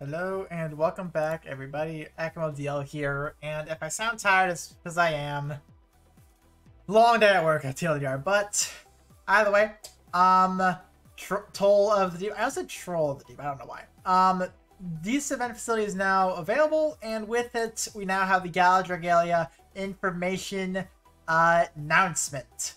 Hello and welcome back, everybody. DL here, and if I sound tired, it's because I am. Long day at work at TLDR, but either way, Toll of the Deep. I also said Troll of the Deep. I don't know why. This event facility is now available, and with it, we now have the Gala Dragalia information announcement.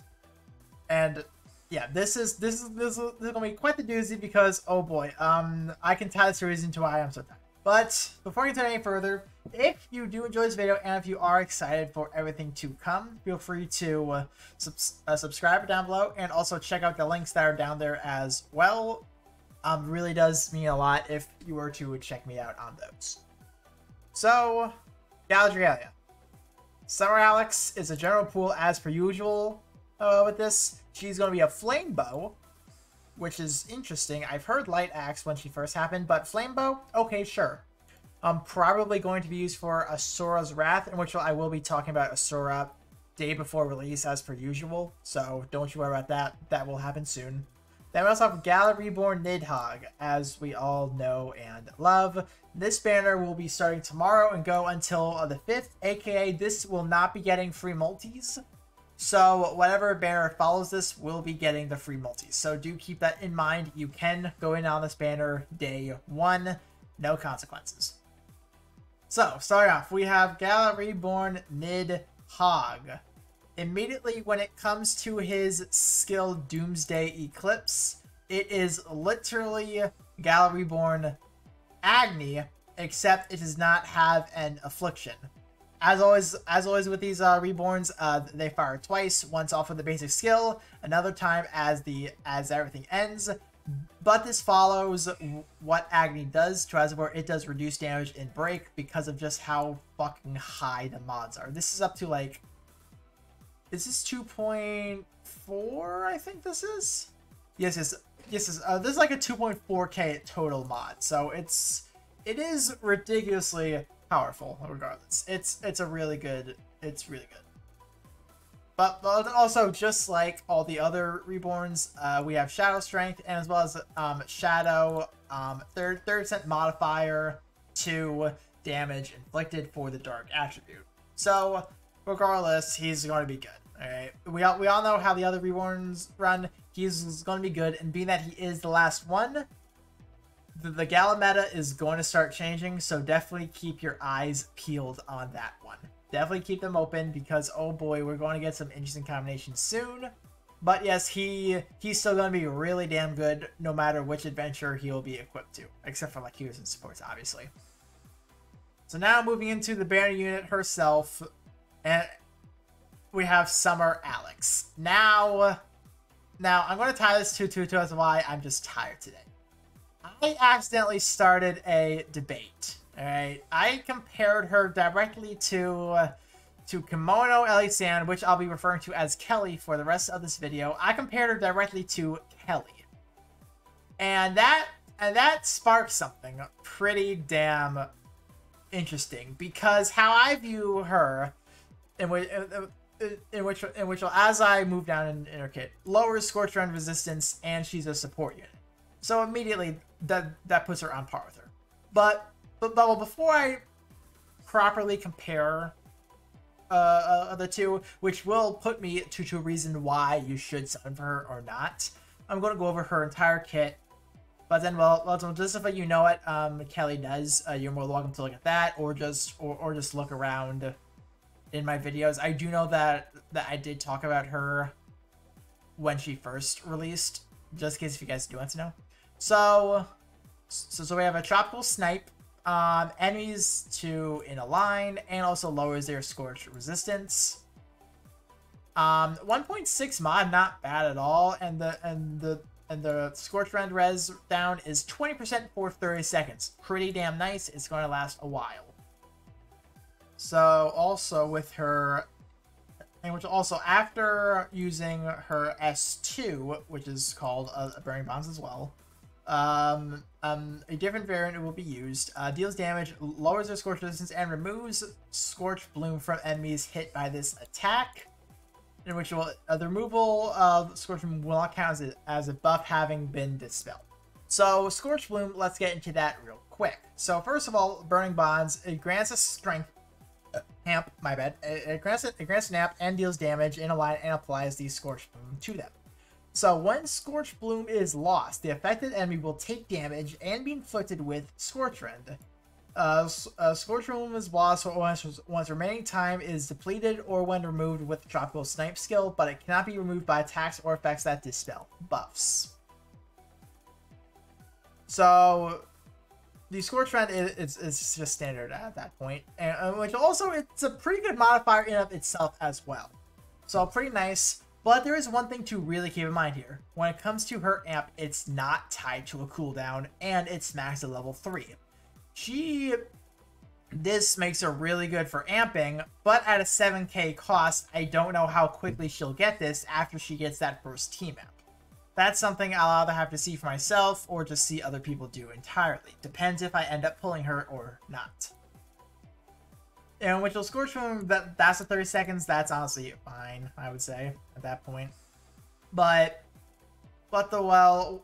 And yeah, this is gonna be quite the doozy because oh boy, I can tell it's the reason to why I'm so tired. But before we get any further, if you do enjoy this video and if you are excited for everything to come, feel free to subscribe down below and also check out the links that are down there as well. Really does mean a lot if you were to check me out on those. So, Gala Regalia. Summer Alex is a general pool as per usual with this. She's going to be a flame bow, which is interesting. I've heard light axe when she first happened, but flame bow, okay, sure. Probably going to be used for Asura's Wrath, in which I will be talking about Asura day before release as per usual. So don't you worry about that. That will happen soon. Then we also have Gala Reborn Nidhogg, as we all know and love. This banner will be starting tomorrow and go until the 5th, aka this will not be getting free multis. So whatever banner follows this will be getting the free multis. So do keep that in mind. You can go in on this banner day 1, no consequences. So starting off, we have Gala Reborn Nidhogg. Immediately when it comes to his skill Doomsday Eclipse, it is literally Gala Reborn Agni, except it does not have an affliction. As always with these reborns, they fire twice, once off of the basic skill, another time as everything ends. But this follows what Agni does, where it does reduce damage in break because of just how fucking high the mods are. This is up to like, is this 2.4? I think this is. Yes. This is like a 2.4k total mod, so it is ridiculously powerful regardless. It's really good. But also, just like all the other reborns, we have Shadow Strength, and as well as Shadow third cent modifier to damage inflicted for the Dark attribute. So regardless, he's going to be good. All right, we all know how the other reborns run. He's going to be good, and being that he is the last one, the Gala meta is going to start changing, so definitely keep your eyes peeled on that one. Definitely keep them open because, oh boy, we're going to get some interesting combinations soon. But yes, he's still going to be really damn good no matter which adventure he'll be equipped to, except for like heroes and supports, obviously. So now moving into the banner unit herself, and we have Summer Alex. Now I'm going to tie this to as why I'm just tired today. I accidentally started a debate. Alright, I compared her directly to Kimono Elisan, which I'll be referring to as Kelly for the rest of this video. I compared her directly to Kelly. And that sparked something pretty damn interesting, because how I view her, in which as I move down in her kit, lowers Scorch Run resistance, and she's a support unit. So immediately that puts her on par with her. But before I properly compare the two, which will put me to a reason why you should summon for her or not, I'm going to go over her entire kit. But then, well, just if you know what Kelly does, you're more welcome to look at that, or just look around in my videos. I do know that I did talk about her when she first released, just in case if you guys do want to know. So we have a Tropical Snipe, enemies in a line, and also lowers their Scorch resistance. 1.6 mod, not bad at all, and the Scorch Rend res down is 20% for 30 seconds. Pretty damn nice. It's going to last a while. So also with her, and which also after using her S2, which is called Burning Bonds as well, a different variant will be used. Deals damage, lowers their Scorch resistance, and removes Scorch Bloom from enemies hit by this attack. In which the removal of Scorch Bloom will not count as a buff having been dispelled. So Scorch Bloom, let's get into that real quick. So first of all, Burning Bonds, it grants a strength amp, my bad. It grants an amp and deals damage in a line and applies the Scorch Bloom to them. So when Scorch Bloom is lost, the affected enemy will take damage and be inflicted with Scorch Rend. Scorch Bloom is lost once remaining time is depleted or when removed with the Tropical Snipe skill, but it cannot be removed by attacks or effects that dispel buffs. So the Scorch Rend is just standard at that point, and which also it's a pretty good modifier in of itself as well. So pretty nice. But there is one thing to really keep in mind here. When it comes to her amp, it's not tied to a cooldown, and it's maxed at level 3. This makes her really good for amping, but at a 7k cost, I don't know how quickly she'll get this after she gets that first team amp. That's something I'll either have to see for myself, or just see other people do entirely. Depends if I end up pulling her or not. And which will Scorch Bloom, that's the 30 seconds, that's honestly fine, I would say, at that point. But though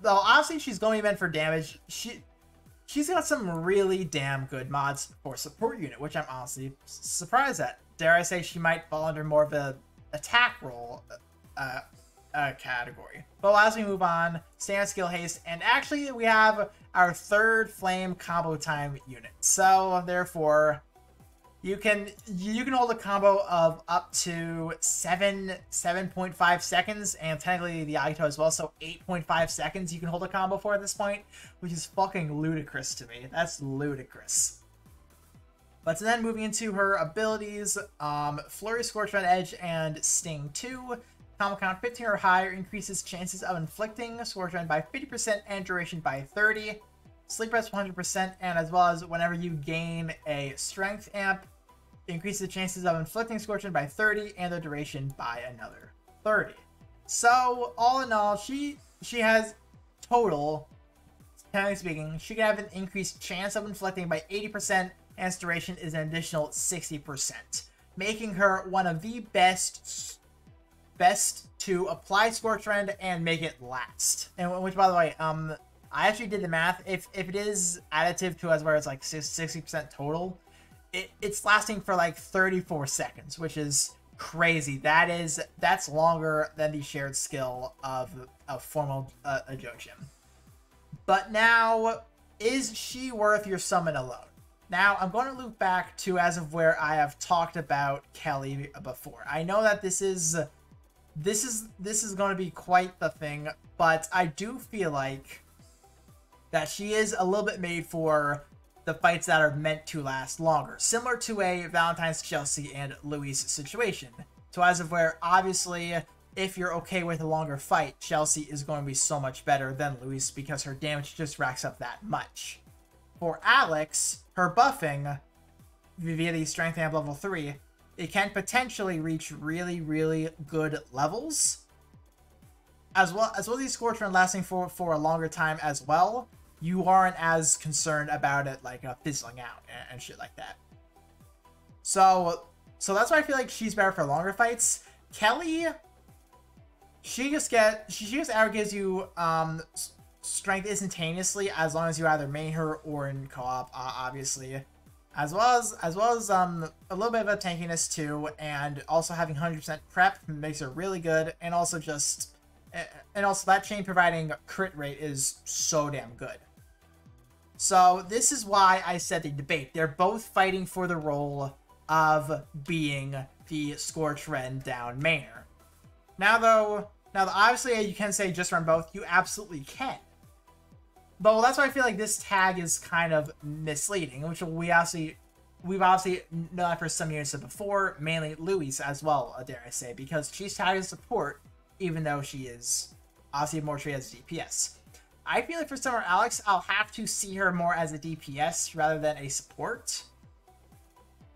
obviously she's going to be meant for damage, she's got some really damn good mods for support unit, which I'm honestly surprised at. Dare I say she might fall under more of a attack role category. But as we move on, standard skill haste, and actually we have our third flame combo time unit. So therefore, you can hold a combo of up to 7.5 seconds, and technically the Agito as well, so 8.5 seconds you can hold a combo for at this point, which is fucking ludicrous to me. That's ludicrous. But then moving into her abilities, Flurry, Scorch Red Edge, and Sting 2. Combo count 15 or higher increases chances of inflicting Scorch Red by 50% and duration by 30%. Sleep Rest 100%, and as well as whenever you gain a Strength amp, increases the chances of inflicting Scorch Rend by 30 and the duration by another 30. So all in all, she has total, technically speaking, she can have an increased chance of inflicting by 80%, and its duration is an additional 60%, making her one of the best to apply Scorch Rend and make it last. And which, by the way, I actually did the math. If it is additive to as where it's like 60% total, it's lasting for like 34 seconds, which is crazy. That's longer than the shared skill of formal Ajojin. But now, is she worth your summon alone? Now, I'm going to loop back to as of where I have talked about Kelly before. I know that this is going to be quite the thing, but I do feel like that she is a little bit made for the fights that are meant to last longer. Similar to a Valentine's Chelsea and Luis situation. So as of where, obviously, if you're okay with a longer fight, Chelsea is going to be so much better than Luis because her damage just racks up that much. For Alex, her buffing, via the Strength Amp level 3, it can potentially reach really, really good levels. As well as these Scorch Rend lasting for a longer time as well, you aren't as concerned about it like fizzling out and shit like that. So that's why I feel like she's better for longer fights. Kelly, she just gives you strength instantaneously as long as you either main her or in co-op, obviously. As well as a little bit of a tankiness too, and also having 100% prep makes her really good, and also that chain providing crit rate is so damn good. So this is why I said the debate. They're both fighting for the role of being the Scorch Rend down mainer. Now obviously you can say just run both. You absolutely can. But that's why I feel like this tag is kind of misleading, which we've obviously known that for some units before, mainly Luis as well, dare I say, because she's tagged as support, even though she is obviously more treated as a DPS. I feel like for Summer Alex, I'll have to see her more as a DPS rather than a support,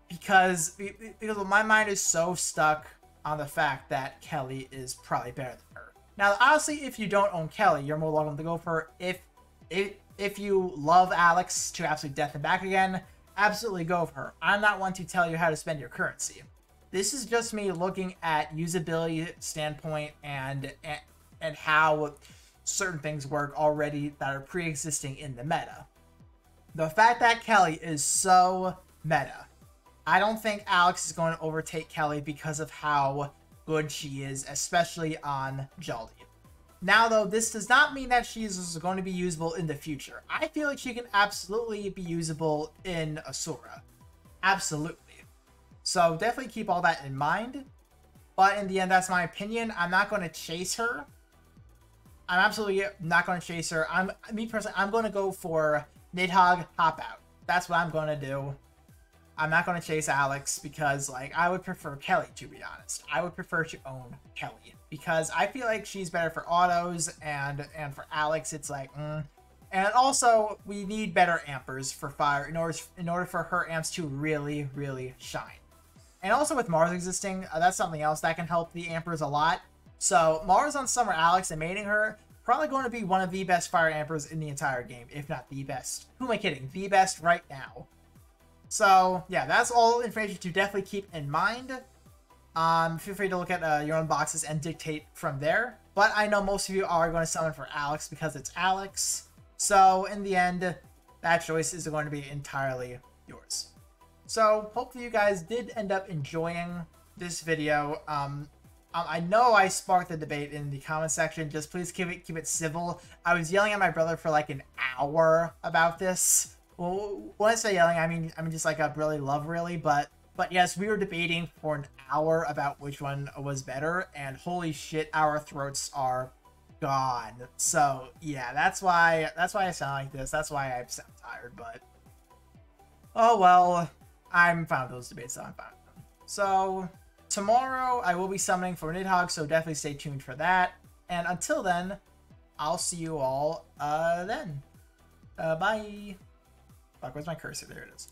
because my mind is so stuck on the fact that Kelly is probably better than her. Now, obviously, if you don't own Kelly, you're more welcome to go for her. If you love Alex to absolutely death and back again, absolutely go for her. I'm not one to tell you how to spend your currency. This is just me looking at usability standpoint and how certain things work already that are pre-existing in the meta. The fact that Kelly is so meta, I don't think Alex is going to overtake Kelly because of how good she is, especially on Jaldi. Now, though, this does not mean that she is going to be usable in the future. I feel like she can absolutely be usable in Asura. Absolutely. So definitely keep all that in mind. But in the end, that's my opinion. I'm not going to chase her. I'm absolutely not going to chase her. Me personally, I'm going to go for Nidhogg Hop Out. That's what I'm going to do. I'm not going to chase Alex because, like, I would prefer Kelly, to be honest. I would prefer to own Kelly because I feel like she's better for autos, and for Alex, it's like, And also, we need better ampers for fire in order for her amps to really, really shine. And also with Mars existing, that's something else that can help the ampers a lot. So Mars on Summer Alex and mating her, probably going to be one of the best fire ampers in the entire game, if not the best. Who am I kidding? The best right now. So yeah, that's all information to definitely keep in mind. Feel free to look at your own boxes and dictate from there. But I know most of you are going to summon for Alex because it's Alex. So in the end, that choice is going to be entirely yours. So hopefully you guys did end up enjoying this video. I know I sparked the debate in the comment section. Just please keep it civil. I was yelling at my brother for like an hour about this. Well, when I say yelling, I mean just like a really love really, but yes, we were debating for an hour about which one was better, and holy shit, our throats are gone. So yeah, that's why I sound like this. That's why I sound tired, but oh well, I'm fine with those debates, so I'm fine with them. So tomorrow I will be summoning for Nidhogg, so definitely stay tuned for that. And until then, I'll see you all then. Bye. Fuck, where's my cursor? There it is.